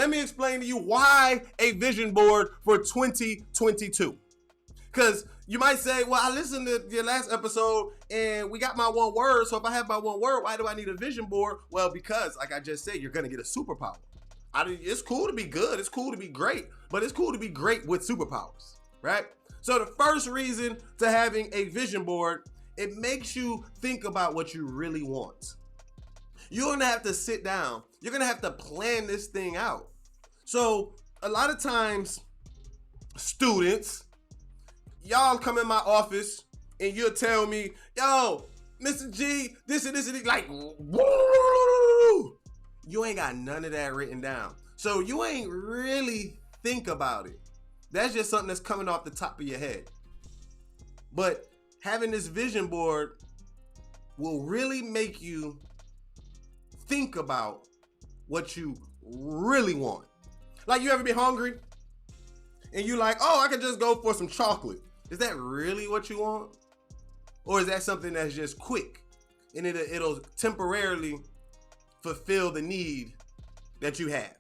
Let me explain to you why a vision board for 2022. Because you might say, well, I listened to your last episode and we got my one word. So if I have my one word, why do I need a vision board? Well, because like I just said, you're going to get a superpower. It's cool to be good. It's cool to be great. But it's cool to be great with superpowers, right? So the first reason to having a vision board, it makes you think about what you really want. You're going to have to sit down. You're going to have to plan this thing out. So a lot of times, students, y'all come in my office and you'll tell me, yo, Mr. G, this and like, woo! You ain't got none of that written down. So you ain't really think about it. That's just something that's coming off the top of your head. But having this vision board will really make you think about what you really want. Like, you ever be hungry and you like, oh, I could just go for some chocolate. Is that really what you want? Or is that something that's just quick and it'll temporarily fulfill the need that you have?